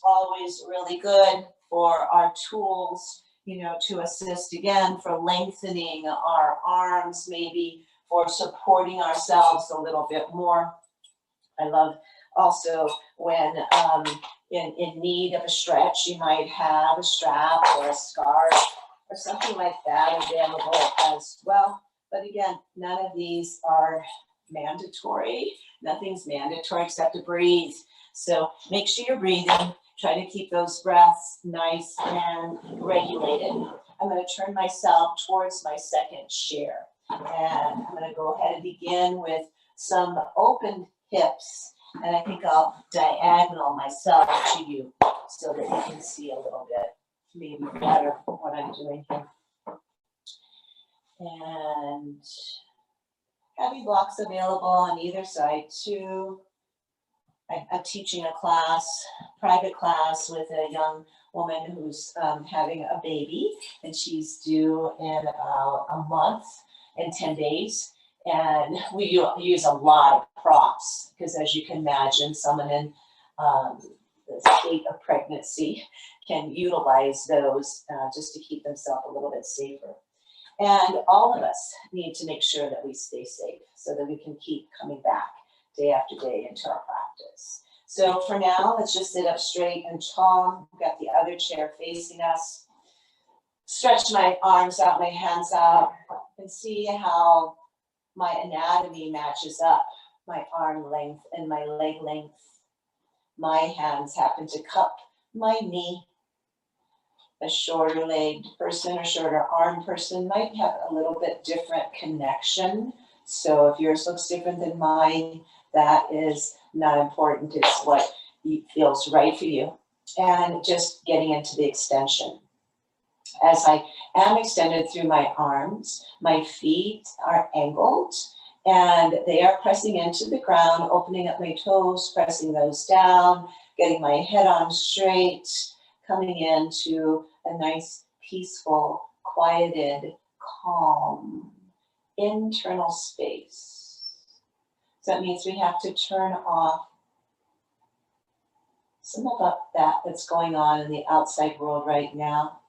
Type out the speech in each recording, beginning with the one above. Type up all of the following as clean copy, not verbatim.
always really good for our tools, you know, to assist again for lengthening our arms, maybe for supporting ourselves a little bit more. I love also when in need of a stretch, you might have a strap or a scarf or something like that available as well. But again, none of these are mandatory. Nothing's mandatory except to breathe. So make sure you're breathing. Try to keep those breaths nice and regulated. I'm going to turn myself towards my second chair. And I'm going to go ahead and begin with some open hips. And I think I'll diagonal myself to you so that you can see a little bit, maybe better what I'm doing here. And heavy blocks available on either side too. I'm teaching a class, private class with a young woman who's having a baby, and she's due in about a month and 10 days. And we use a lot of props because, as you can imagine, someone in the state of pregnancy can utilize those just to keep themselves a little bit safer. And all of us need to make sure that we stay safe so that we can keep coming back day after day into our practice. So for now, let's just sit up straight and tall. We've got the other chair facing us. Stretch my arms out, my hands out, and see how my anatomy matches up, my arm length and my leg length. My hands happen to cup my knee. A shorter legged person or shorter arm person might have a little bit different connection. So if yours looks different than mine, that is not important. It's what feels right for you. And just getting into the extension. As I am extended through my arms, my feet are angled and they are pressing into the ground, opening up my toes, pressing those down, getting my head on straight, coming into a nice, peaceful, quieted, calm, internal space. So that means we have to turn off some of that that's going on in the outside world right now.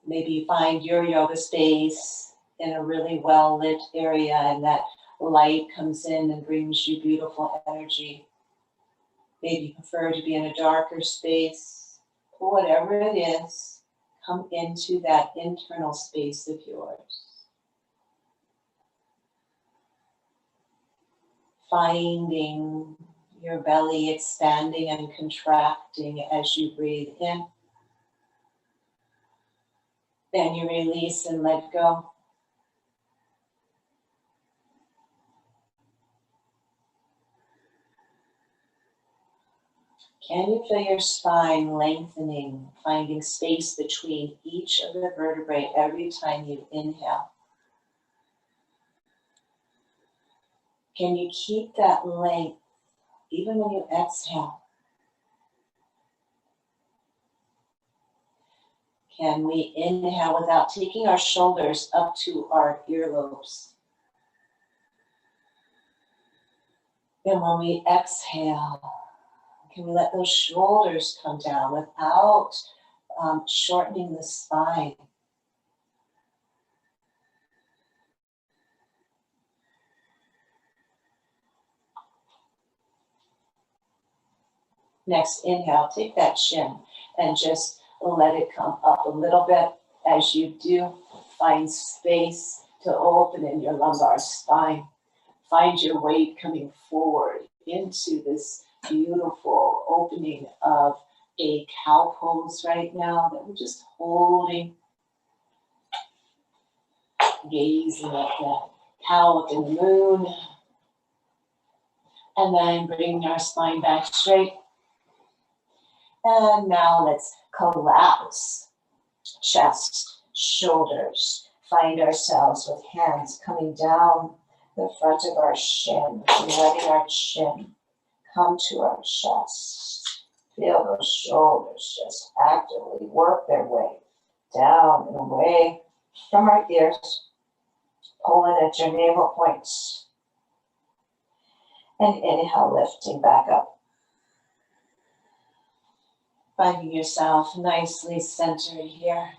Maybe you find your yoga space in a really well-lit area and that light comes in and brings you beautiful energy. Maybe you prefer to be in a darker space. But whatever it is, come into that internal space of yours. Finding your belly expanding and contracting as you breathe in. Then you release and let go. Can you feel your spine lengthening, finding space between each of the vertebrae every time you inhale? Can you keep that length even when you exhale? Can we inhale without taking our shoulders up to our earlobes? And when we exhale, can we let those shoulders come down without shortening the spine? Next inhale, take that chin and just let it come up a little bit. As you do, find space to open in your lumbar spine. Find your weight coming forward into this beautiful opening of a cow pose right now that we're just holding, gazing at the cow up in the moon, and then bringing our spine back straight. And now let's collapse, chest, shoulders. Find ourselves with hands coming down the front of our shin, letting our chin come to our chest. Feel those shoulders just actively work their way down and away from our ears. Pulling at your navel points. And inhale, lifting back up. Finding yourself nicely centered here.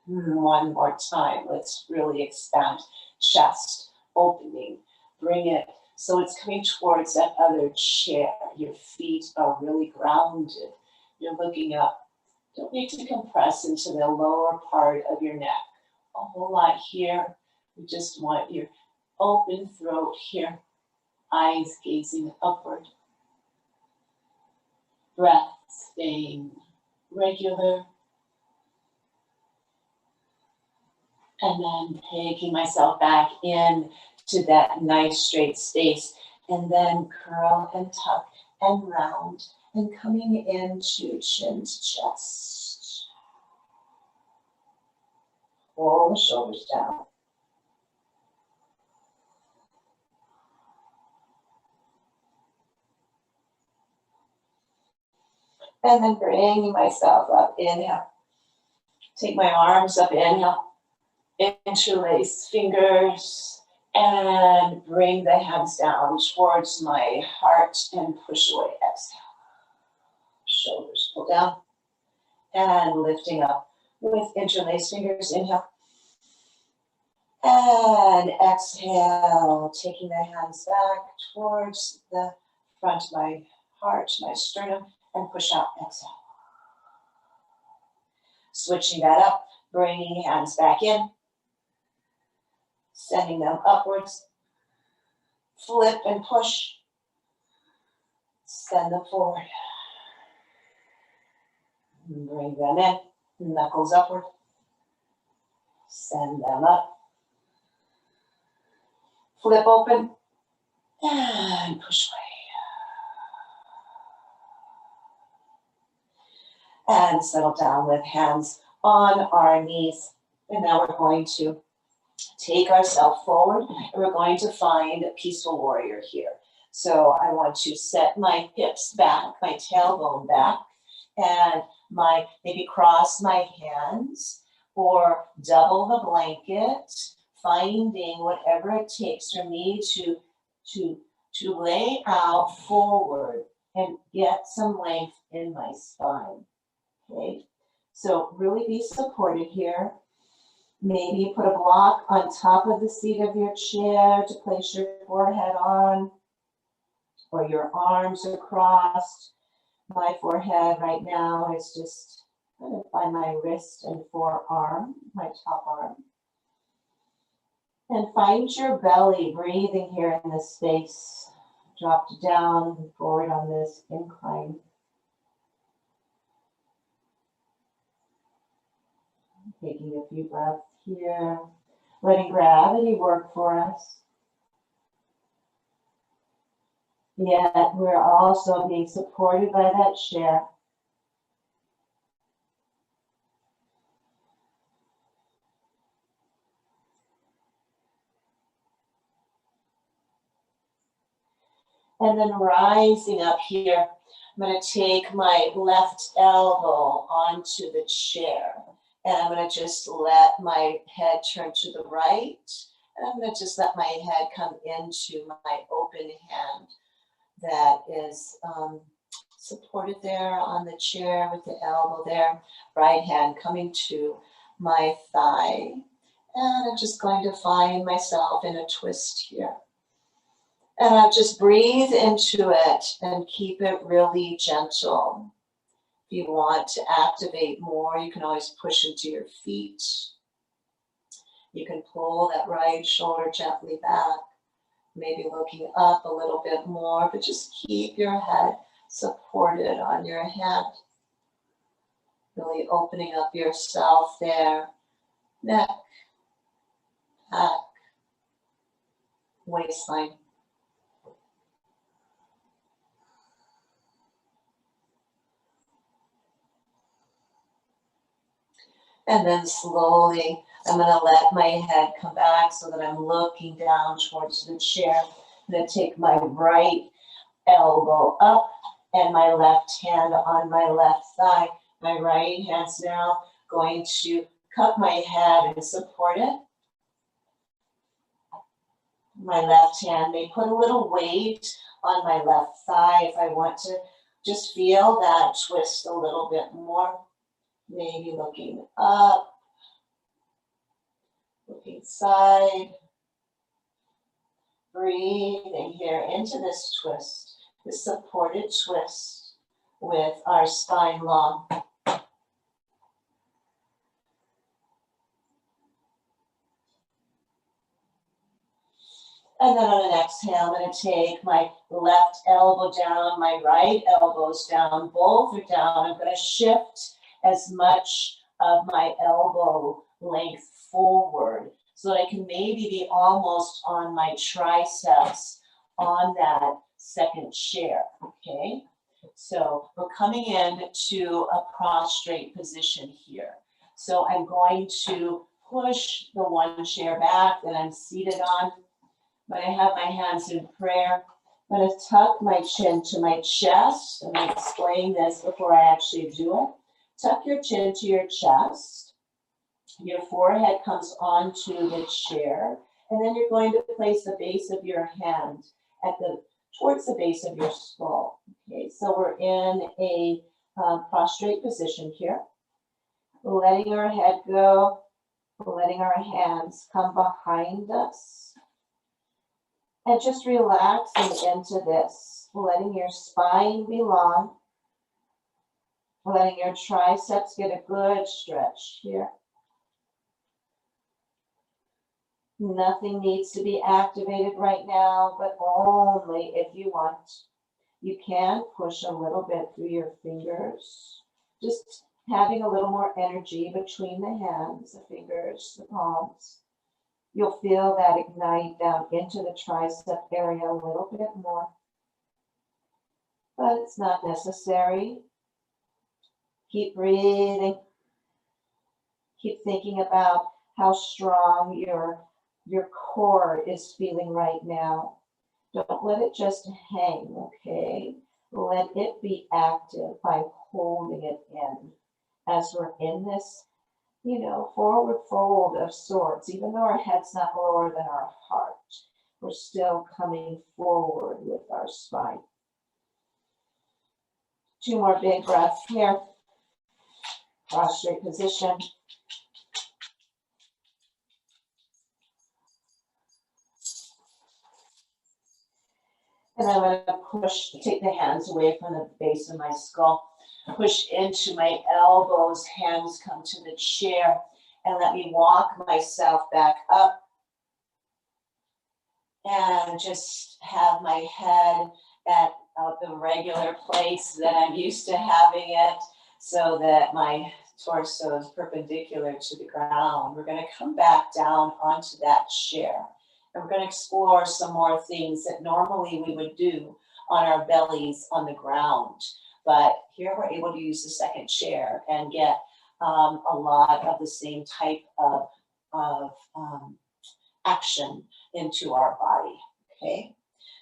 One more time, let's really expand. Chest opening, bring it so it's coming towards that other chair. Your feet are really grounded. You're looking up. Don't need to compress into the lower part of your neck. A whole lot here. We just want your open throat here. Eyes gazing upward. Breath staying regular. And then taking myself back in to that nice straight space. And then curl and tuck and round. And coming into chin to chest. Pull the shoulders down. And then bringing myself up, inhale. Take my arms up, inhale. Interlace fingers and bring the hands down towards my heart and push away, exhale. Shoulders pull down and lifting up with interlaced fingers, inhale. And exhale, taking the hands back towards the front of my heart, my sternum, and push out, exhale. Switching that up, bringing hands back in, sending them upwards, flip and push, send them forward. Bring them in, knuckles upward, send them up. Flip open, and push away. And settle down with hands on our knees. And now we're going to take ourselves forward, and we're going to find a peaceful warrior here. So I want to set my hips back, my tailbone back, and maybe cross my hands or double the blanket, finding whatever it takes for me to lay out forward and get some length in my spine. Okay, so really be supported here. Maybe put a block on top of the seat of your chair to place your forehead on, or your arms are crossed. My forehead right now is just kind of by my wrist and forearm, my top arm. And find your belly breathing here in this space. Drop down and forward on this incline. Taking a few breaths here, letting gravity work for us. Yet we're also being supported by that chair. And then rising up here, I'm going to take my left elbow onto the chair. And I'm going to just let my head turn to the right. And I'm going to just let my head come into my open hand that is supported there on the chair with the elbow there. Right hand coming to my thigh. And I'm just going to find myself in a twist here. And I'll just breathe into it and keep it really gentle. If you want to activate more, you can always push into your feet. You can pull that right shoulder gently back, maybe looking up a little bit more, but just keep your head supported on your hand. Really opening up yourself there. Neck, back, waistline. And then slowly, I'm going to let my head come back so that I'm looking down towards the chair. I'm going to take my right elbow up and my left hand on my left thigh. My right hand's now going to cup my head and support it. My left hand may put a little weight on my left thigh if I want to Just feel that twist a little bit more. Maybe looking up, looking side. Breathing here into this twist, this supported twist with our spine long. And then on an exhale, I'm going to take my left elbow down, my right elbow's down, both are down. I'm going to shift as much of my elbow length forward so that I can maybe be almost on my triceps on that second chair, okay? So we're coming into a prostrate position here. So I'm going to push the one chair back that I'm seated on. But I have my hands in prayer. I'm going to tuck my chin to my chest. I'm going to explain this before I actually do it. Tuck your chin to your chest. Your forehead comes onto the chair. And then you're going to place the base of your hand towards the base of your skull. Okay, so we're in a prostrate position here. Letting our head go, letting our hands come behind us. And just relaxing into this, letting your spine be long, letting your triceps get a good stretch here. Nothing needs to be activated right now, but only if you want. You can push a little bit through your fingers, just having a little more energy between the hands, the fingers, the palms. You'll feel that ignite down into the tricep area a little bit more. But it's not necessary. Keep breathing. Keep thinking about how strong your core is feeling right now. Don't let it just hang, okay? Let it be active by holding it in as we're in this forward fold of sorts. Even though our head's not lower than our heart, we're still coming forward with our spine. 2 more big breaths here. Prostrate position. And I'm going to take the hands away from the base of my skull. Push into my elbows, hands come to the chair, and let me walk myself back up. And just have my head at the regular place that I'm used to having it so that my torso is perpendicular to the ground. We're going to come back down onto that chair. And we're going to explore some more things that normally we would do on our bellies on the ground. But here we're able to use the second chair and get a lot of the same type of action into our body, okay?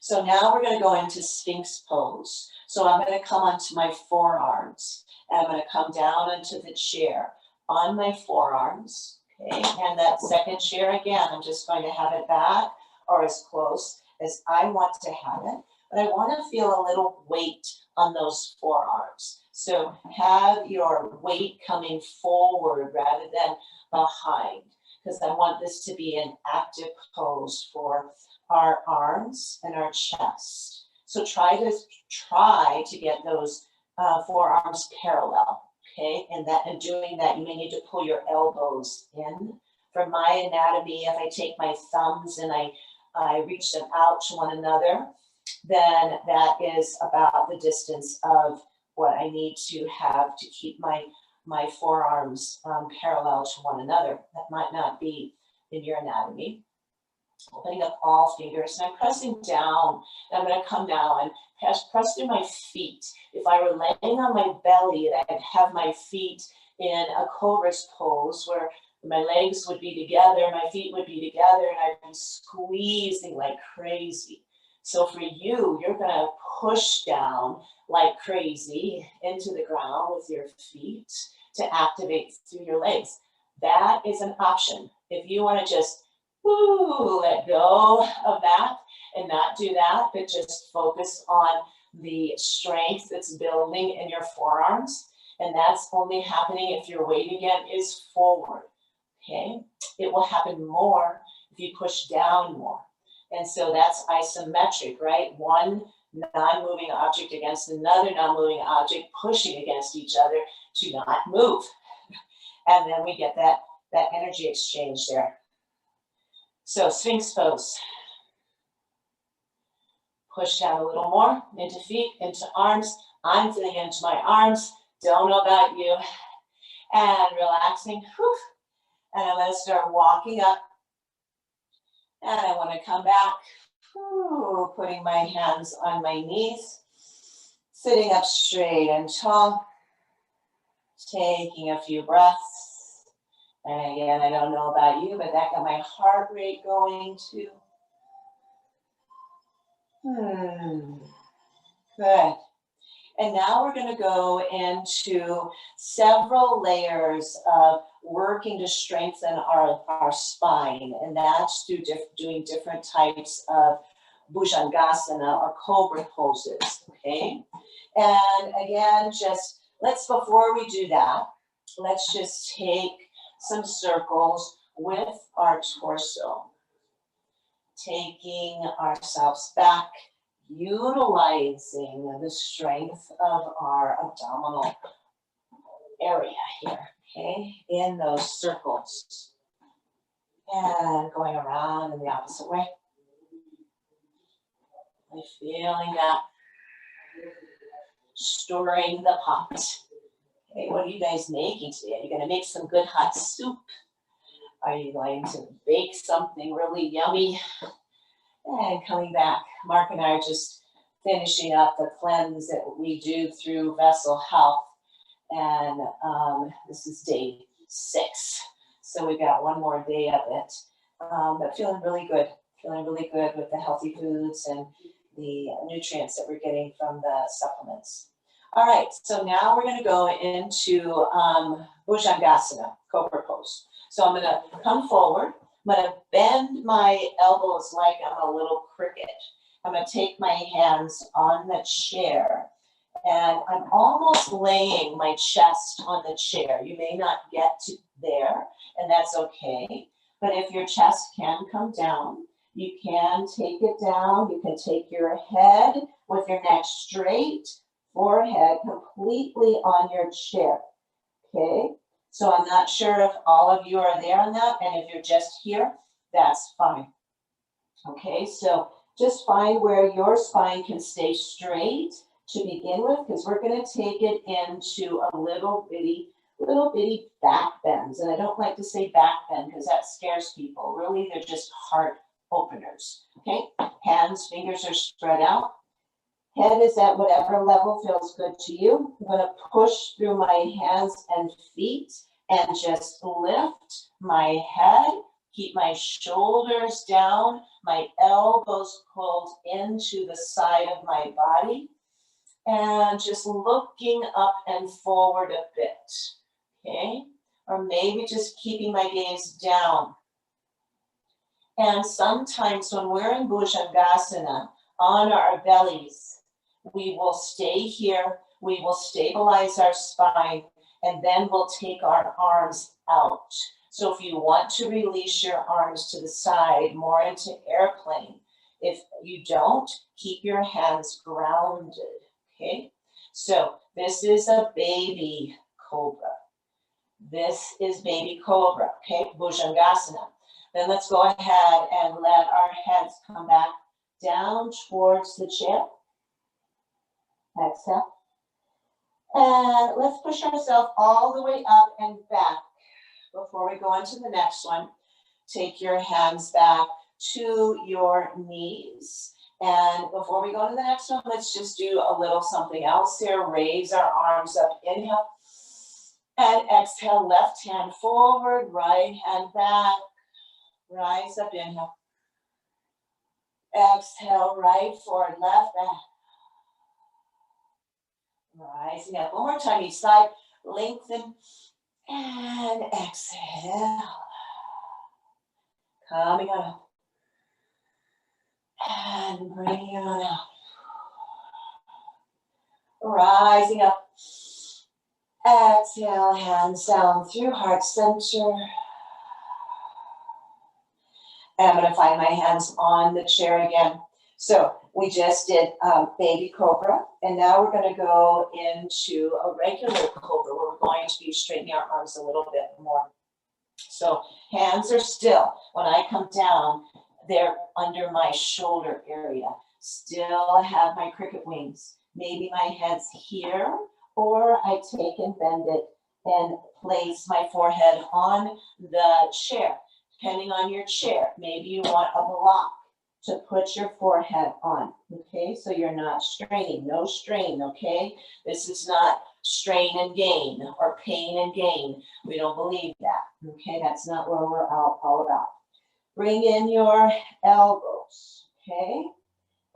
So now we're going to go into Sphinx pose. So I'm going to come onto my forearms, and I'm going to come down into the chair on my forearms, okay? And that second chair, again, I'm just going to have it back or as close as I want to have it. But I want to feel a little weight on those forearms. So have your weight coming forward rather than behind, because I want this to be an active pose for our arms and our chest. So try to get those forearms parallel, okay? And doing that, you may need to pull your elbows in. For my anatomy, if I take my thumbs and I reach them out to one another, then that is about the distance of what I need to have to keep my forearms parallel to one another. That might not be in your anatomy. Opening up all fingers, and I'm pressing down, and I'm going to come down and press through my feet. If I were laying on my belly, I'd have my feet in a cobra's pose where my legs would be together, my feet would be together, and I'd be squeezing like crazy. So for you, you're going to push down like crazy into the ground with your feet to activate through your legs. That is an option. If you want to just let go of that and not do that, but just focus on the strength that's building in your forearms. And that's only happening if your weight again is forward, okay? It will happen more if you push down more. And so that's isometric, right? One non-moving object against another non-moving object pushing against each other to not move. And then we get that energy exchange there. So Sphinx pose. Push down a little more into feet, into arms. I'm feeling into my arms. Don't know about you. And relaxing. Whew. And I'm going to start walking up. And I want to come back. Whew. Putting my hands on my knees. Sitting up straight and tall. Taking a few breaths. And again, I don't know about you, but that got my heart rate going too. Good. And now we're going to go into several layers of working to strengthen our spine. And that's through doing different types of Bhujangasana or cobra poses. Okay. And again, before we do that, let's just take some circles with our torso. Taking ourselves back, utilizing the strength of our abdominal area here, okay, in those circles. And going around in the opposite way. I'm feeling that, stirring the pot. Okay, what are you guys making today? Are you going to make some good hot soup? Are you going to bake something really yummy? And coming back, Mark and I are just finishing up the cleanse that we do through Vessel Health. And this is day 6. So we've got one more day of it. But feeling really good with the healthy foods and the nutrients that we're getting from the supplements. All right, so now we're going to go into Bhujangasana, Cobra pose. So I'm going to come forward. I'm going to bend my elbows like I'm a little cricket. I'm going to take my hands on the chair, and I'm almost laying my chest on the chair. You may not get to there, and that's okay. But if your chest can come down, you can take it down. You can take your head with your neck straight, forehead completely on your chair, okay? So I'm not sure if all of you are there on that, and if you're just here, that's fine. Okay, so just find where your spine can stay straight to begin with, because we're going to take it into a little bitty back bends. And I don't like to say back bend because that scares people. Really, they're just heart openers. Okay, hands, fingers are spread out. Head is at whatever level feels good to you. I'm going to push through my hands and feet and just lift my head. Keep my shoulders down, my elbows pulled into the side of my body, and just looking up and forward a bit, okay? Or maybe just keeping my gaze down. And sometimes when we're in Bhujangasana, on our bellies, we will stay here, we will stabilize our spine, and then we'll take our arms out. So if you want to release your arms to the side, more into airplane. If you don't, keep your hands grounded, okay? So this is a baby cobra. This is baby cobra, okay? Bhujangasana. Then let's go ahead and let our heads come back down towards the chair. Exhale. And let's push ourselves all the way up and back. Before we go on to the next one, take your hands back to your knees. And before we go to the next one, let's just do a little something else here. Raise our arms up. Inhale. And exhale, left hand forward, right hand back. Rise up, inhale. Exhale, right forward, left back. Rising up. One more time each side. Lengthen. And exhale. Coming on up. And bringing it on out. Rising up. Exhale, hands down through heart center. And I'm going to find my hands on the chair again. So we just did baby cobra, and now we're going to go into a regular cobra where we're going to be straightening our arms a little bit more. So hands are still. When I come down, they're under my shoulder area. Still have my cricket wings. Maybe my head's here, or I take and bend it and place my forehead on the chair. Depending on your chair, maybe you want a block to put your forehead on, okay? So you're not straining, no strain, okay? This is not strain and gain or pain and gain. We don't believe that, okay? That's not what we're all about. Bring in your elbows, okay?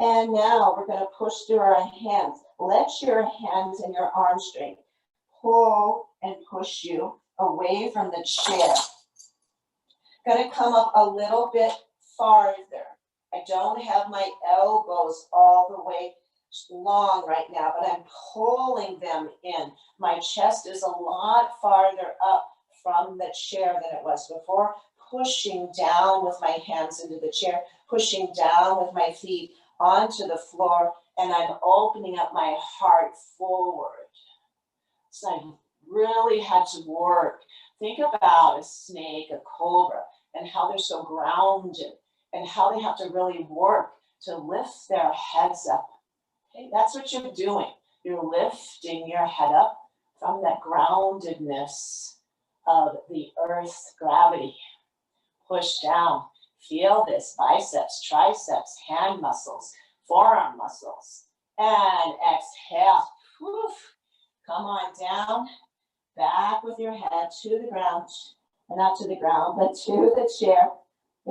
And now we're gonna push through our hands. Let your hands and your arms straight. Pull and push you away from the chair. Gonna come up a little bit farther. I don't have my elbows all the way long right now, but I'm pulling them in. My chest is a lot farther up from the chair than it was before. Pushing down with my hands into the chair, pushing down with my feet onto the floor, and I'm opening up my heart forward. So I really had to work. Think about a snake, a cobra, and how they're so grounded and how they have to really work to lift their heads up. Okay, that's what you're doing. You're lifting your head up from that groundedness of the earth's gravity. Push down. Feel this, biceps, triceps, hand muscles, forearm muscles. And exhale. Whew. Come on down. Back with your head to the ground. And not to the ground, but to the chair.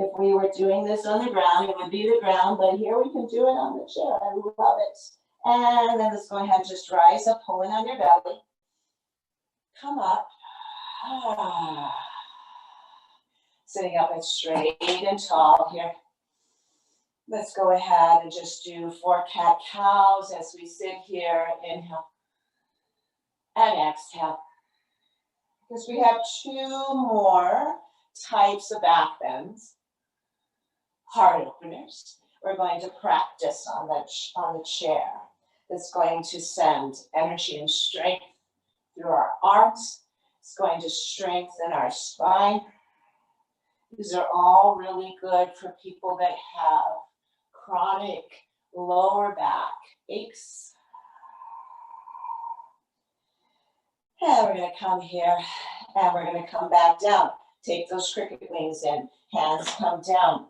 If we were doing this on the ground, it would be the ground, but here we can do it on the chair. I love it. And then let's go ahead and just rise up, pulling on your belly. Come up. Sitting up and straight and tall here. Let's go ahead and just do 4 cat-cows as we sit here. Inhale and exhale. Because we have 2 more types of back bends, heart openers. We're going to practice on the chair. It's going to send energy and strength through our arms. It's going to strengthen our spine. These are all really good for people that have chronic lower back aches. And we're going to come here and we're going to come back down. Take those cricket wings in. Hands come down.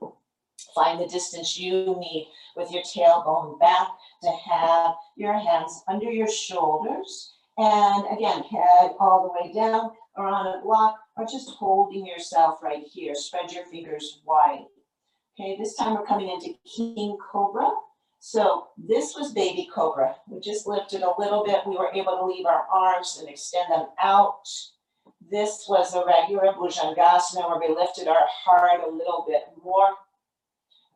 Find the distance you need with your tailbone back to have your hands under your shoulders. And again, head all the way down or on a block or just holding yourself right here. Spread your fingers wide. Okay, this time we're coming into King Cobra. So this was baby cobra. We just lifted a little bit. We were able to leave our arms and extend them out. This was a regular Bhujangasana where we lifted our heart a little bit more.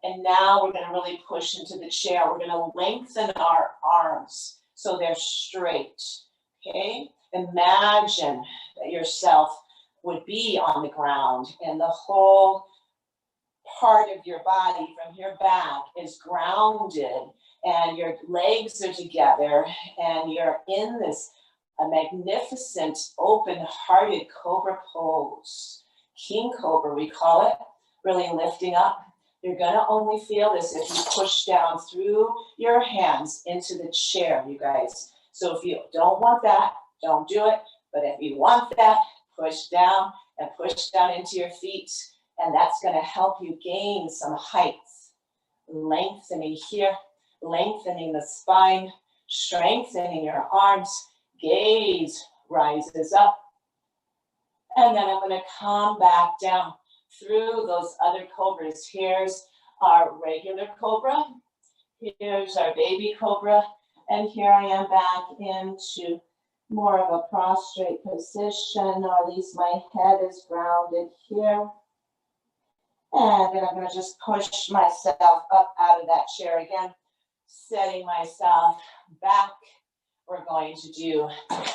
And now we're going to really push into the chair. We're going to lengthen our arms so they're straight. Okay? Imagine that yourself would be on the ground and the whole part of your body from your back is grounded and your legs are together and you're in this a magnificent open-hearted cobra pose. King Cobra, we call it, really lifting up. You're going to only feel this if you push down through your hands into the chair, you guys. So if you don't want that, don't do it. But if you want that, push down and push down into your feet. And that's going to help you gain some height. Lengthening here, lengthening the spine, strengthening your arms. Gaze rises up. And then I'm going to come back down through those other cobras. Here's our regular cobra. Here's our baby cobra. And here I am back into more of a prostrate position, or at least my head is grounded here. And then I'm going to just push myself up out of that chair again, setting myself back we're going to do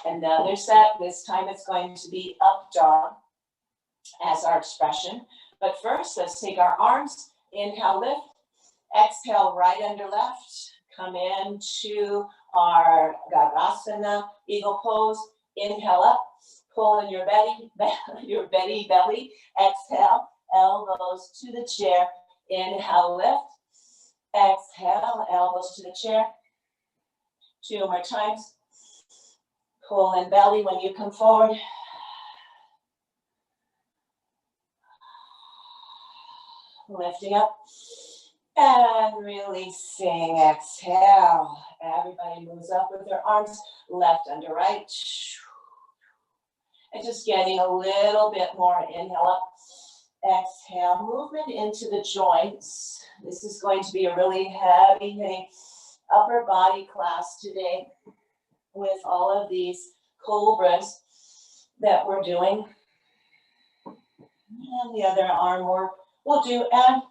another set. This time it's going to be up dog as our expression. But first, let's take our arms. Inhale, lift. Exhale, right under left. Come into our Garasana, eagle pose. Inhale up. Pull in your belly, belly. Exhale, elbows to the chair. Inhale, lift. Exhale, elbows to the chair. 2 more times. Pull in belly when you come forward. Lifting up and releasing. Exhale. Everybody moves up with their arms left under right. And just getting a little bit more. Inhale up. Exhale. Movement into the joints. This is going to be a really heavy hitting upper body class today with all of these cobras that we're doing. And the other arm work we'll do, and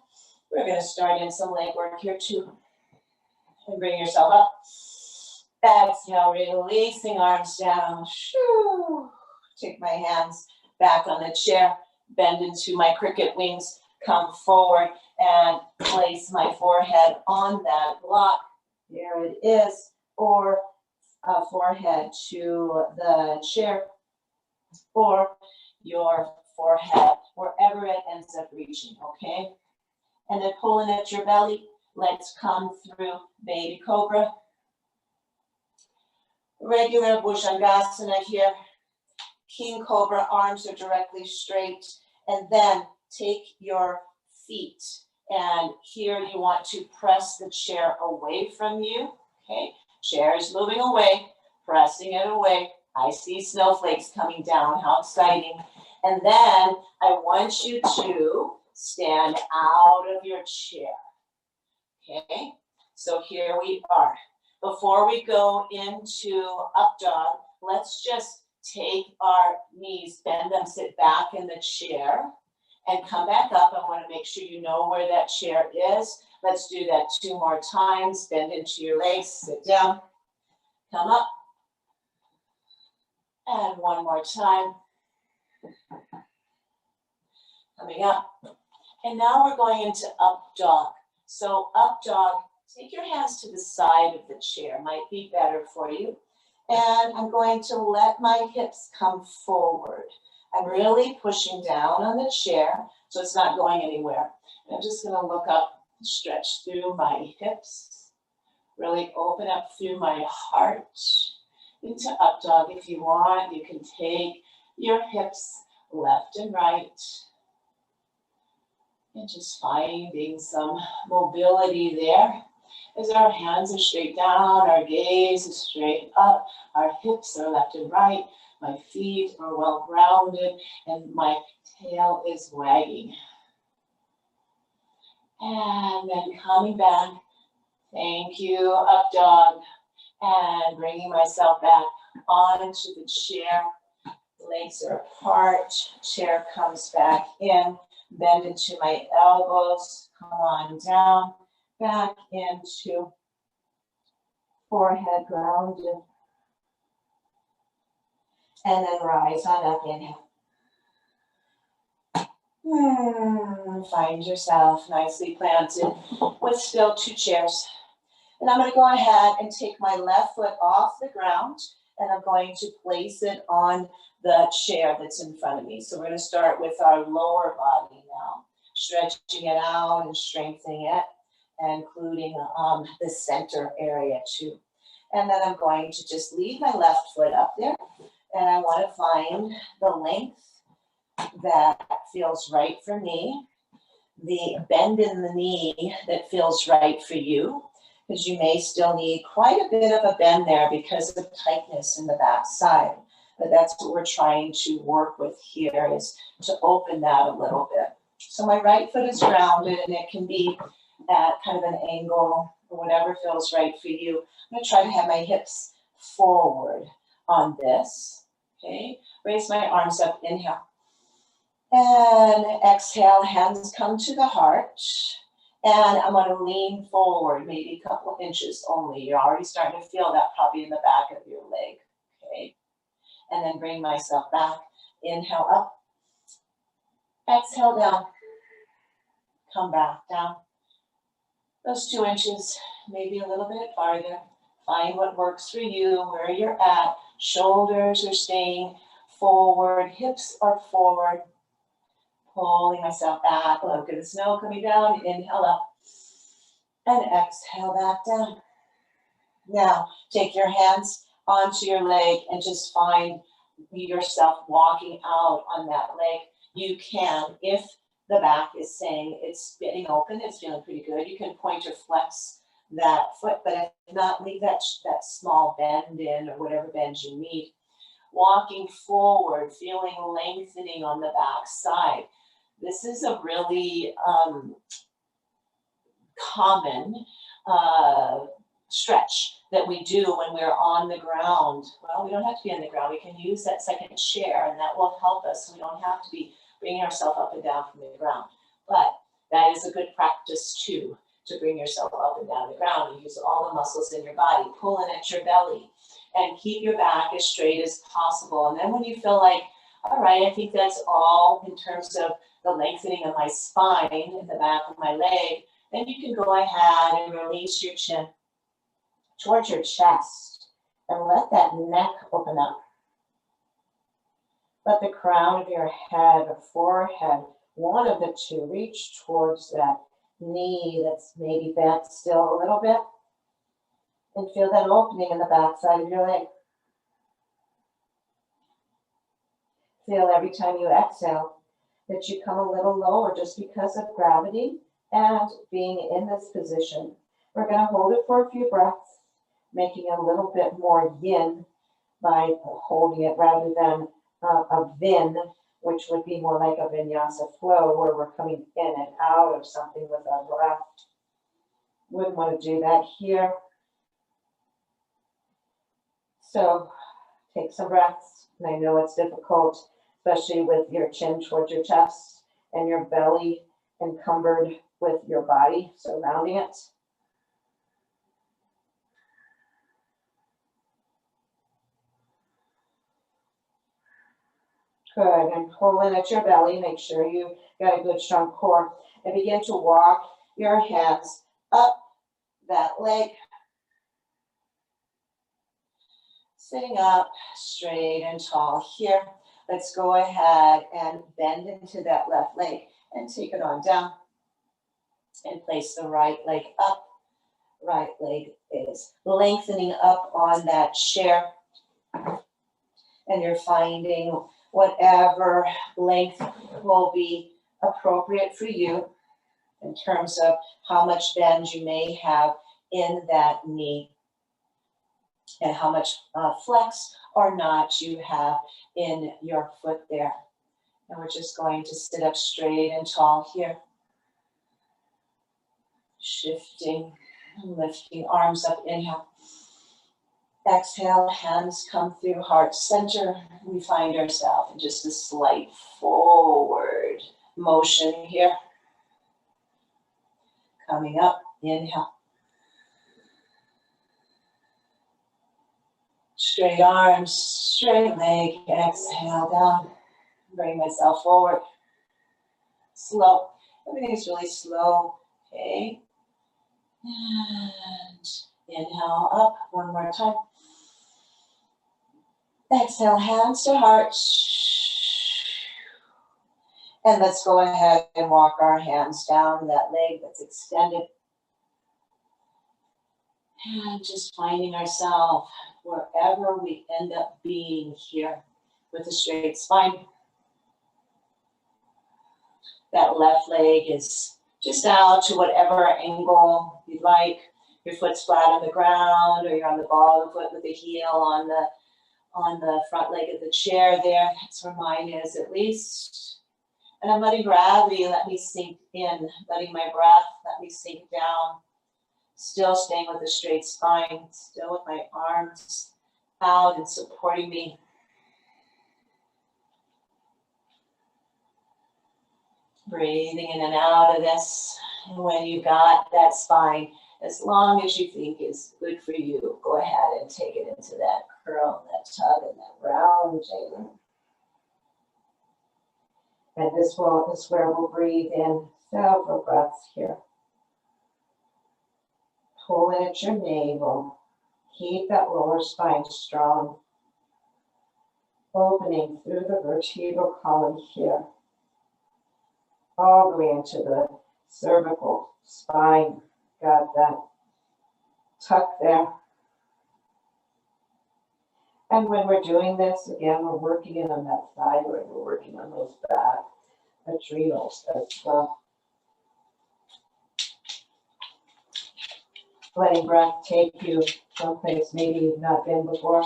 we're going to start in some leg work here too. And bring yourself up. Exhale, releasing arms down. Take my hands back on the chair, bend into my cricket wings, come forward and place my forehead on that block. There it is, or forehead to the chair, or your forehead, wherever it ends up reaching, okay? And then pulling at your belly, let's come through baby cobra. Regular Bhujangasana here. King cobra, arms are directly straight. And then take your feet. And here you want to press the chair away from you, okay? Chair is moving away, pressing it away. I see snowflakes coming down, how exciting. And then I want you to stand out of your chair, okay? So here we are. Before we go into up dog, let's just take our knees, bend them, sit back in the chair, and come back up. I want to make sure you know where that chair is. Let's do that 2 more times. Bend into your legs, sit down, come up. And 1 more time. Coming up. And now we're going into up dog. So up dog, take your hands to the side of the chair. Might be better for you. And I'm going to let my hips come forward. I'm really pushing down on the chair, so it's not going anywhere. And I'm just going to look up, stretch through my hips, really open up through my heart into up dog. If you want, you can take your hips left and right, and just finding some mobility there. As our hands are straight down, our gaze is straight up, our hips are left and right, my feet are well grounded, and my tail is wagging. And then coming back, thank you, up dog, and bringing myself back onto the chair. Legs are apart, chair comes back in, bend into my elbows, come on down, back into forehead grounded. And then rise on up, inhale. Find yourself nicely planted with still 2 chairs. And I'm going to go ahead and take my left foot off the ground, and I'm going to place it on the chair that's in front of me. So we're going to start with our lower body now, stretching it out and strengthening it, including the center area too. And then I'm going to just leave my left foot up there, and I want to find the length that feels right for me, the bend in the knee that feels right for you, because you may still need quite a bit of a bend there because of tightness in the back side. But that's what we're trying to work with here, is to open that a little bit. So my right foot is grounded, and it can be at kind of an angle or whatever feels right for you. I'm going to try to have my hips forward on this. Okay, raise my arms up, inhale. And exhale, hands come to the heart. And I'm going to lean forward, maybe a couple of inches only. You're already starting to feel that probably in the back of your leg. Okay. And then bring myself back. Inhale up. Exhale down. Come back down. Those 2 inches, maybe a little bit farther. Find what works for you, where you're at. Shoulders are staying forward, hips are forward. Pulling myself back. Look at the snow coming down. Inhale up. And exhale back down. Now, take your hands onto your leg and just find yourself walking out on that leg. You can, if the back is saying it's getting open, it's feeling pretty good, you can point or flex that foot, but if not, leave that small bend in or whatever bend you need. Walking forward, feeling lengthening on the back side. This is a really common stretch that we do when we're on the ground. Well, we don't have to be on the ground. We can use that second chair, and that will help us. We don't have to be bringing ourselves up and down from the ground. But that is a good practice too, to bring yourself up and down the ground. You use all the muscles in your body, pulling at your belly, and keep your back as straight as possible. And then when you feel like, all right, I think that's all in terms of the lengthening of my spine in the back of my leg, then you can go ahead and release your chin towards your chest and let that neck open up. Let the crown of your head or forehead, one of the two, reach towards that knee that's maybe bent still a little bit. And feel that opening in the back side of your leg. Feel every time you exhale that you come a little lower just because of gravity and being in this position. We're going to hold it for a few breaths, making a little bit more yin by holding it rather than a vin, which would be more like a vinyasa flow where we're coming in and out of something with our breath. Wouldn't want to do that here. So take some breaths. And I know it's difficult, especially with your chin towards your chest and your belly encumbered with your body surrounding it. Good, and pull in at your belly. Make sure you got a good strong core. And begin to walk your hands up that leg. Sitting up straight and tall here. Let's go ahead and bend into that left leg and take it on down. And place the right leg up. Right leg is lengthening up on that chair. And you're finding whatever length will be appropriate for you in terms of how much bend you may have in that knee and how much flex or not you have in your foot there. And we're just going to sit up straight and tall here. Shifting and lifting arms up, inhale. Exhale, hands come through heart center. We find ourselves in just a slight forward motion here. Coming up, inhale. Straight arms, straight leg, exhale down. Bring myself forward. Slow. Everything's really slow. Okay. And inhale up one more time. Exhale, hands to heart. And let's go ahead and walk our hands down that leg that's extended. And just finding ourselves wherever we end up being here with a straight spine. That left leg is just out to whatever angle you'd like. Your foot's flat on the ground, or you're on the ball of the foot with the heel on the front leg of the chair there. That's where mine is, at least. And I'm letting gravity let me sink in, letting my breath let me sink down. Still staying with a straight spine, still with my arms out and supporting me. Breathing in and out of this. And when you got that spine, as long as you think is good for you, go ahead and take it into that curl, that tug, and that rounding. And this is where we'll breathe in several breaths here. Pull in at your navel. Keep that lower spine strong. Opening through the vertebral column here. All the way into the cervical spine. Got that tuck there. And when we're doing this, again, we're working in on that thyroid. We're working on those back adrenals as well. Letting breath take you someplace maybe you've not been before.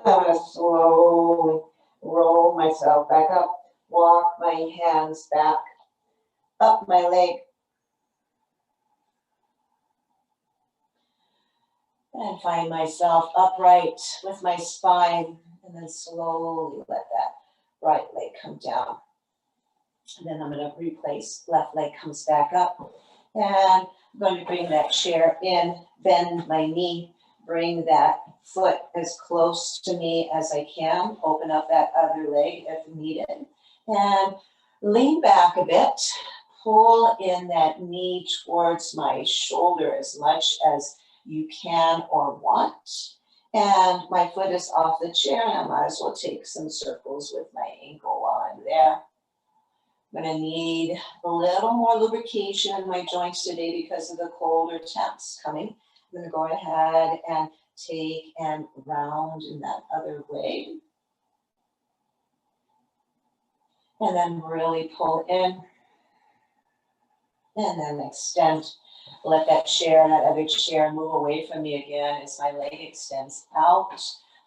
I'm going to slowly roll myself back up. Walk my hands back up my leg. And find myself upright with my spine. And then slowly let that right leg come down. And then I'm going to replace, left leg comes back up. And I'm going to bring that chair in, bend my knee, bring that foot as close to me as I can. Open up that other leg if needed. And lean back a bit. Pull in that knee towards my shoulder as much as you can or want. And my foot is off the chair, and I might as well take some circles with my ankle while I'm there. I'm going to need a little more lubrication in my joints today because of the colder temps coming. I'm going to go ahead and take and round in that other way. And then really pull in. And then extend. Let that chair, that other chair move away from me again as my leg extends out.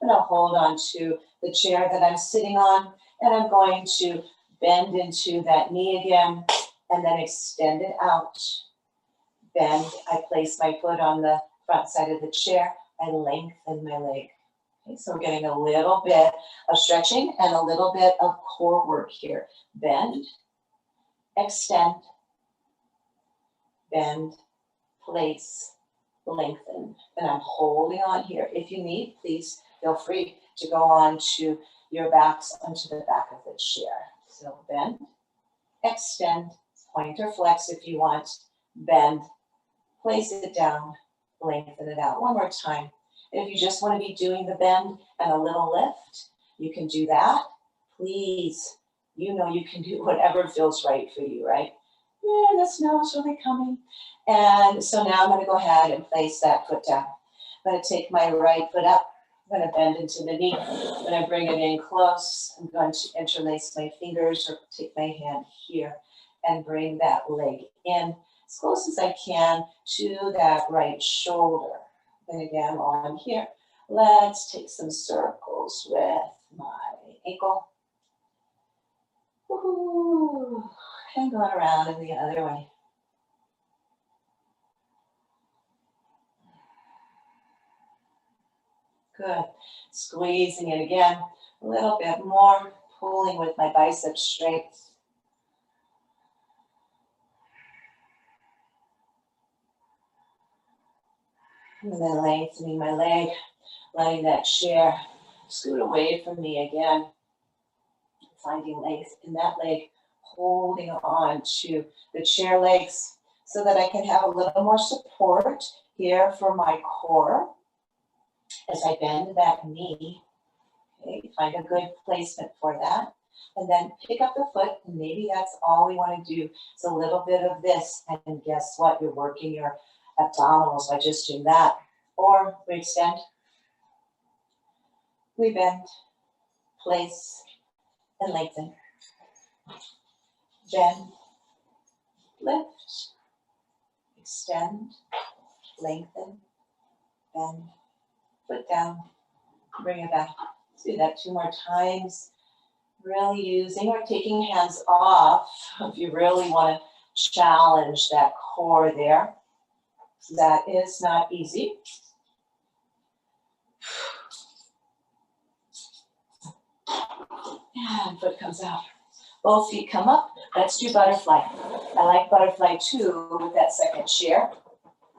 I'm going to hold on to the chair that I'm sitting on, and I'm going to bend into that knee again, and then extend it out. Bend, I place my foot on the front side of the chair, I lengthen my leg. Okay, so we're getting a little bit of stretching and a little bit of core work here. Bend, extend, bend, place, lengthen. And I'm holding on here. If you need, please feel free to go on to your backs onto the back of the chair. So bend, extend, point or flex if you want, bend, place it down, lengthen it out. One more time. If you just want to be doing the bend and a little lift, you can do that. Please, you know you can do whatever feels right for you, right? Yeah, the snow is really coming. And so now I'm going to go ahead and place that foot down. I'm going to take my right foot up. I'm going to bend into the knee. I'm going to bring it in close. I'm going to interlace my fingers or take my hand here and bring that leg in as close as I can to that right shoulder. And again, while I'm here, let's take some circles with my ankle. Woo-hoo. And going around in the other way. Good. Squeezing it again. A little bit more. Pulling with my biceps straight. And then lengthening my leg. Letting that chair scoot away from me again. Finding legs in that leg. Holding on to the chair legs so that I can have a little more support here for my core as I bend that knee. Okay, find a good placement for that. And then pick up the foot, and maybe that's all we want to do. It's a little bit of this, and guess what? You're working your abdominals by just doing that. Or we extend, we bend, place, and lengthen. Bend, lift, extend, lengthen, bend, foot down, bring it back. Let's do that 2 more times. Really using or taking hands off if you really want to challenge that core there. That is not easy. And foot comes out. Both feet come up. Let's do butterfly. I like butterfly too with that second chair.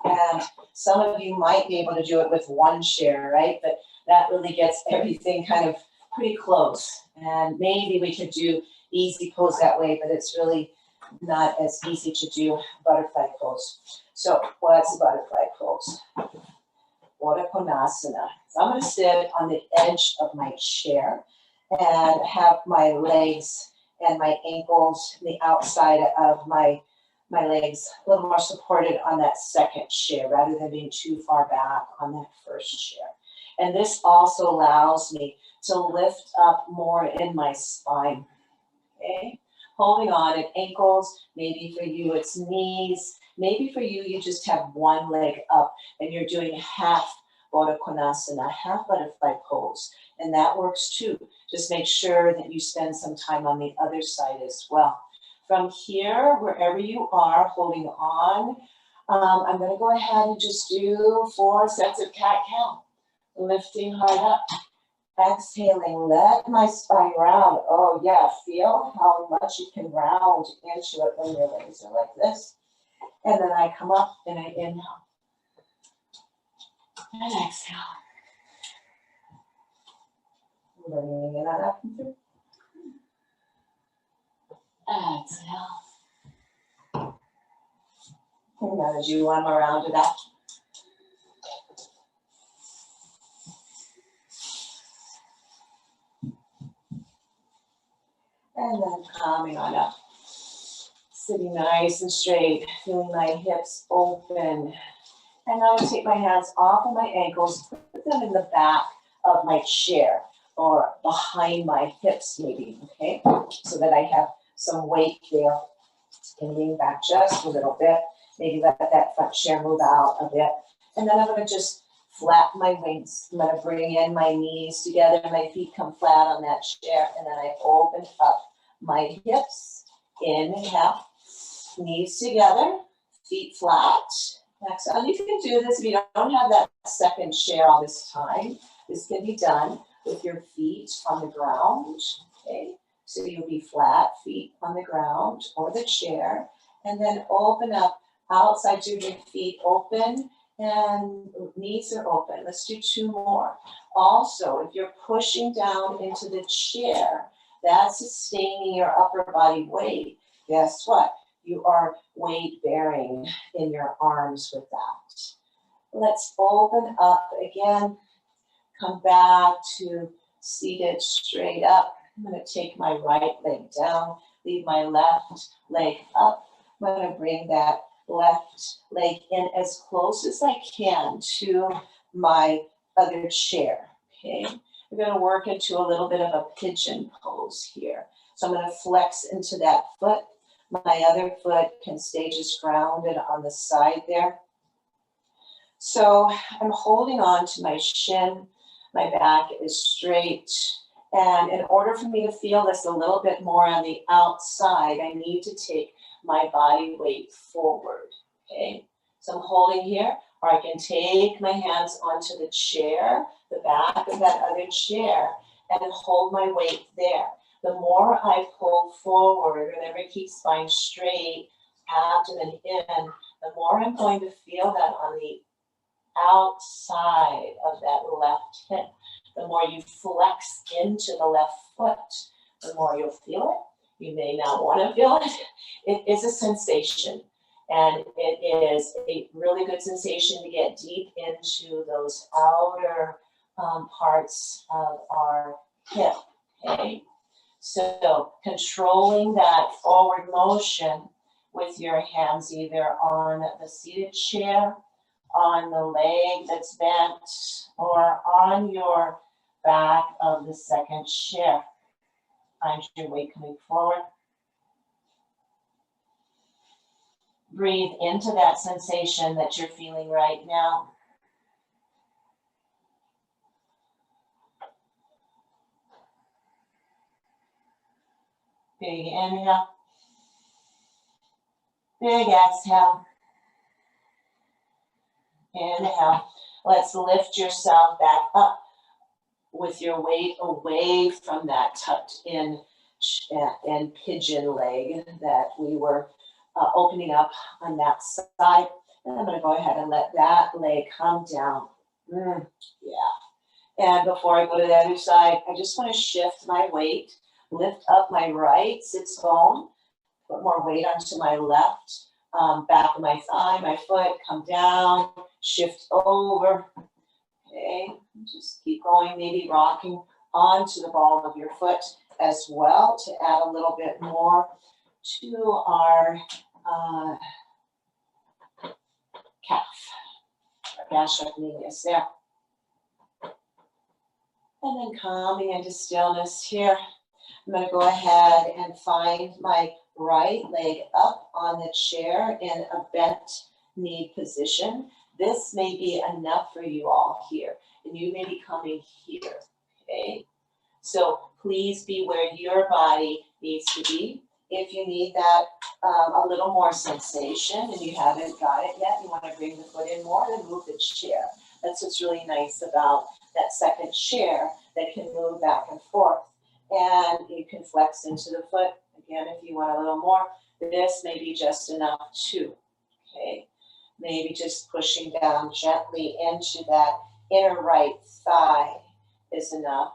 And some of you might be able to do it with one chair, right? But that really gets everything kind of pretty close. And maybe we could do easy pose that way, but it's really not as easy to do butterfly pose. So what's a butterfly pose? Baddha Konasana. So I'm going to sit on the edge of my chair and have my legs and my ankles, the outside of my legs a little more supported on that second chair rather than being too far back on that first chair. And this also allows me to lift up more in my spine, okay? Holding on at ankles, maybe for you it's knees, maybe for you, you just have one leg up and you're doing half Baddha Konasana, half butterfly pose, and that works too. Just make sure that you spend some time on the other side as well. From here, wherever you are, holding on, I'm going to go ahead and just do 4 sets of cat-cow, lifting hard up. Exhaling, let my spine round. Oh yeah, feel how much you can round into it when your legs are like this. And then I come up and I inhale. And exhale. Bringing it on up and through. Exhale. I'm going to do one more round of that. And then coming on up. Sitting nice and straight, feeling my hips open. And now I take my hands off of my ankles, put them in the back of my chair or behind my hips maybe, okay? So that I have some weight there. And lean back just a little bit. Maybe let that front chair move out a bit. And then I'm going to just flap my wings. I'm going to bring in my knees together. My feet come flat on that chair. And then I open up my hips. Inhale. Knees together. Feet flat. Exhale. And you can do this if you don't have that second chair all this time. This can be done with your feet on the ground. Okay. So you'll be flat, feet on the ground or the chair. And then open up. Outside of your feet open and knees are open. Let's do 2 more. Also, if you're pushing down into the chair, that's sustaining your upper body weight. Guess what? You are weight bearing in your arms with that. Let's open up again. Come back to seated straight up. I'm going to take my right leg down, leave my left leg up. I'm going to bring that left leg in as close as I can to my other chair, okay? We're going to work into a little bit of a pigeon pose here. So I'm going to flex into that foot. My other foot can stay just grounded on the side there. So I'm holding on to my shin. My back is straight. And in order for me to feel this a little bit more on the outside, I need to take my body weight forward, okay? So I'm holding here, or I can take my hands onto the chair, the back of that other chair, and hold my weight there. The more I pull forward, remember keep spine straight, abdomen in, the more I'm going to feel that on the outside of that left hip. The more you flex into the left foot, the more you'll feel it. You may not want to feel it. It is a sensation, and it is a really good sensation to get deep into those outer parts of our hip, okay? So controlling that forward motion with your hands either on the seated chair, on the leg that's bent, or on your back of the second chair. Find your weight coming forward. Breathe into that sensation that you're feeling right now. Big inhale. Big exhale. Inhale. Let's lift yourself back up with your weight away from that tucked in and pigeon leg that we were opening up on that side. And I'm going to go ahead and let that leg come down. Yeah. And before I go to the other side, I just want to shift my weight, lift up my right sits bone, put more weight onto my left, back of my thigh, my foot, come down, shift over. Okay, just keep going, maybe rocking onto the ball of your foot as well to add a little bit more to our calf, our gastrocnemius there. And then coming into stillness here, I'm going to go ahead and find my right leg up on the chair in a bent knee position. This may be enough for you all here, and you may be coming here, okay? So please be where your body needs to be. If you need that a little more sensation and you haven't got it yet, you want to bring the foot in more, then move the chair. That's what's really nice about that second chair that can move back and forth. And you can flex into the foot. Again, if you want a little more, this may be just enough too, okay? Maybe just pushing down gently into that inner right thigh is enough.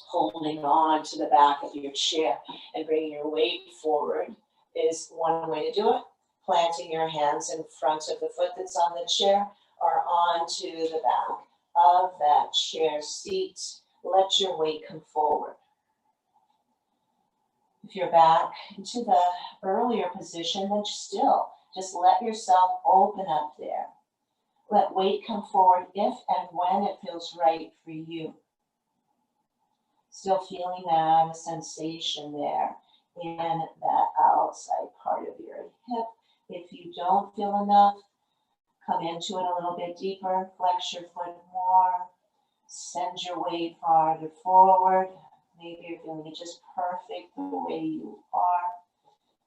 Holding on to the back of your chair and bringing your weight forward is one way to do it. Planting your hands in front of the foot that's on the chair or onto the back of that chair seat. Let your weight come forward. If you're back into the earlier position, then still just let yourself open up there. Let weight come forward if and when it feels right for you. Still feeling that sensation there in that outside part of your hip. If you don't feel enough, come into it a little bit deeper, flex your foot more, send your weight farther forward. Maybe you're feeling it just perfect the way you are.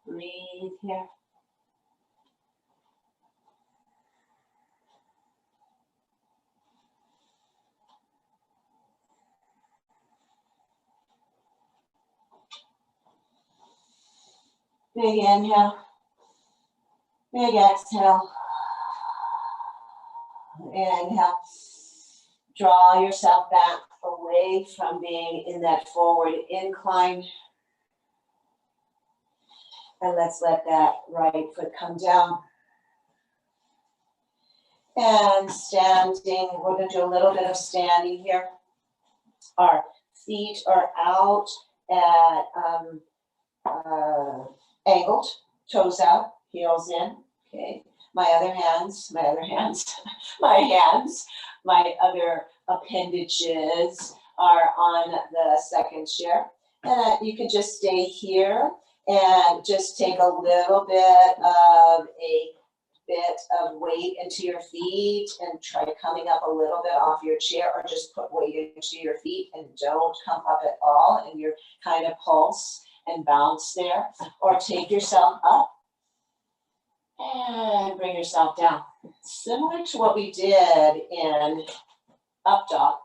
Breathe here. Big inhale, big exhale. Inhale. Draw yourself back away from being in that forward incline. And let's let that right foot come down. And standing, we're going to do a little bit of standing here. Our feet are out at angled, toes out, heels in. Okay. My other appendages are on the second chair. And you can just stay here and just take a little bit of weight into your feet and try coming up a little bit off your chair, or just put weight into your feet and don't come up at all, and you're kind of pulse and bounce there, or take yourself up and bring yourself down. Similar to what we did in up dog,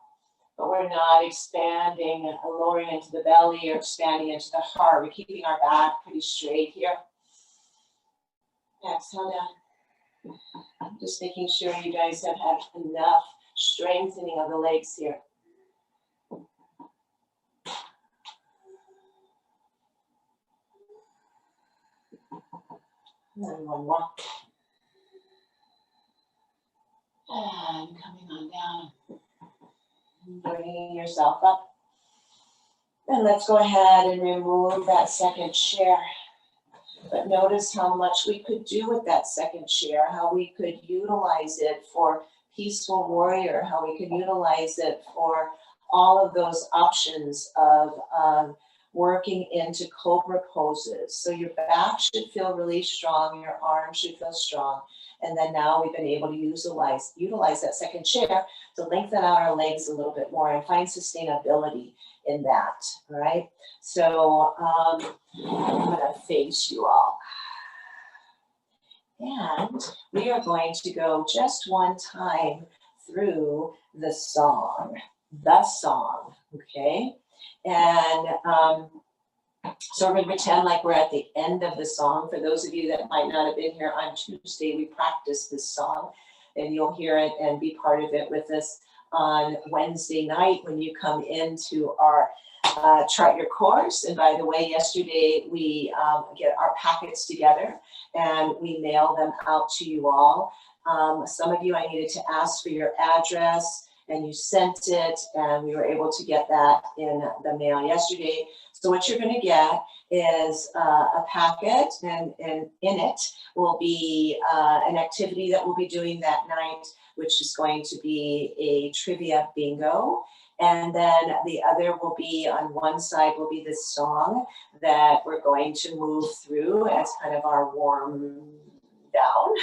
but we're not expanding and lowering into the belly or expanding into the heart. We're keeping our back pretty straight here. Exhale down. Just making sure you guys have had enough strengthening of the legs here. And one more. And coming on down. Bringing yourself up. And let's go ahead and remove that second chair. But notice how much we could do with that second chair, how we could utilize it for peaceful warrior, how we could utilize it for all of those options of working into cobra poses. So your back should feel really strong, your arms should feel strong. And then now we've been able to utilize that second chair to lengthen out our legs a little bit more and find sustainability in that, all right? So I'm gonna face you all. And we are going to go just one time through the song, okay? And so we're going to pretend like we're at the end of the song. For those of you that might not have been here on Tuesday, we practiced this song, and you'll hear it and be part of it with us on Wednesday night when you come into our Chart Your Course. And by the way, yesterday we get our packets together and we mail them out to you all. Some of you, I needed to ask for your address, and you sent it, and we were able to get that in the mail yesterday. So what you're going to get is a packet, and in it will be an activity that we'll be doing that night, which is going to be a trivia bingo. And then the other will be, on one side will be this song that we're going to move through as kind of our warm down.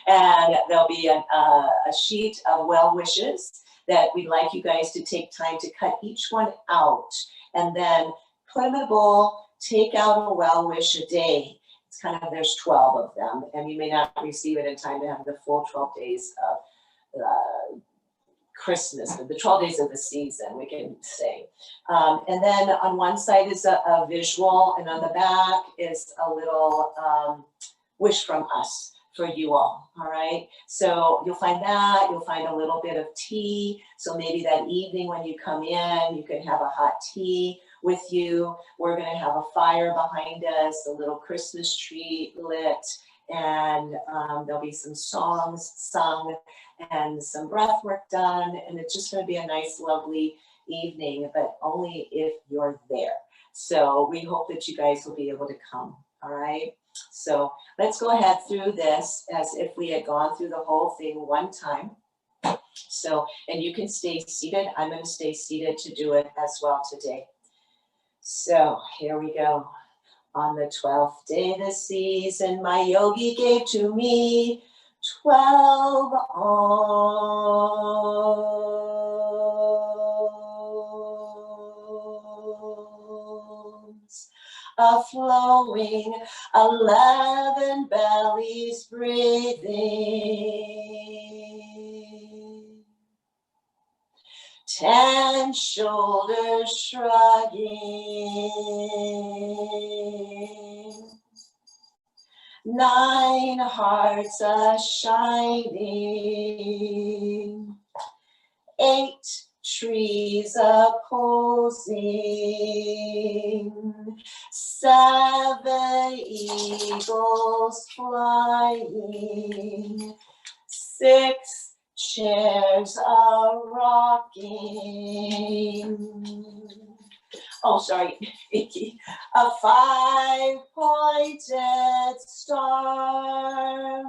And there'll be a sheet of well wishes that we'd like you guys to take time to cut each one out and then put them in a bowl, take out a well wish a day. It's kind of, there's 12 of them, and you may not receive it in time to have the full 12 days of Christmas, the 12 days of the season, we can say. And then on one side is a visual, and on the back is a little wish from us for you all right? So you'll find that, you'll find a little bit of tea. So maybe that evening when you come in, you can have a hot tea with you. We're gonna have a fire behind us, a little Christmas tree lit, and there'll be some songs sung and some breath work done. And it's just gonna be a nice, lovely evening, but only if you're there. So we hope that you guys will be able to come, all right? So let's go ahead through this as if we had gone through the whole thing one time. So, and you can stay seated. I'm going to stay seated to do it as well today. So here we go. On the 12th day of the season, my yogi gave to me 12 alms, a flowing 11 bellies breathing, 10 shoulders shrugging, 9 hearts a-shining, 8 trees opposing, 7 eagles flying, 6 chairs a-rocking. Oh, sorry, Vicky. A 5-pointed star,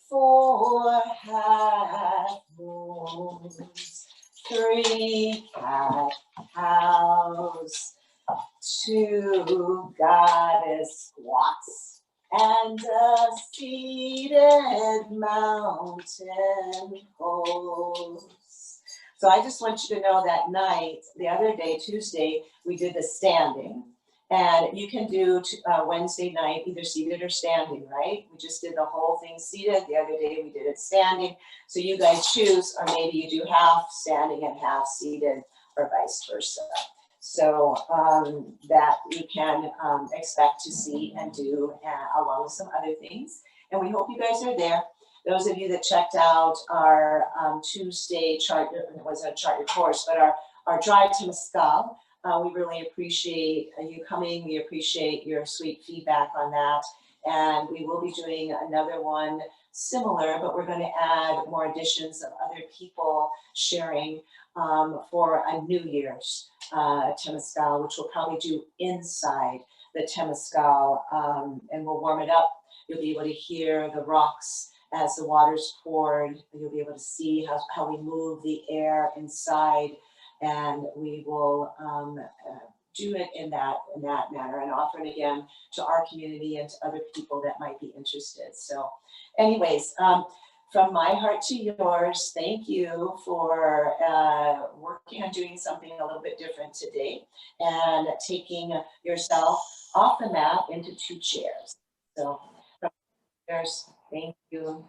4 half moons, 3 cat cows, 2 goddess squats, and a seated mountain host. So I just want you to know that night, the other day, Tuesday, we did the standing. And you can do Wednesday night, either seated or standing, right? We just did the whole thing seated. The other day we did it standing. So you guys choose, or maybe you do half standing and half seated, or vice versa. So that you can expect to see and do along with some other things. And we hope you guys are there. Those of you that checked out our Tuesday chart, it wasn't a Chart Your Course, but our drive to Mescal, we really appreciate you coming. We appreciate your sweet feedback on that. And we will be doing another one similar, but we're going to add more additions of other people sharing for a New Year's Temescal, which we'll probably do inside the Temescal, and we'll warm it up. You'll be able to hear the rocks as the water's poured. You'll be able to see how we move the air inside, and we will do it in that manner and offer it again to our community and to other people that might be interested. So anyways, from my heart to yours, thank you for working on doing something a little bit different today and taking yourself off the mat into 2 chairs. So Cheers. Thank you.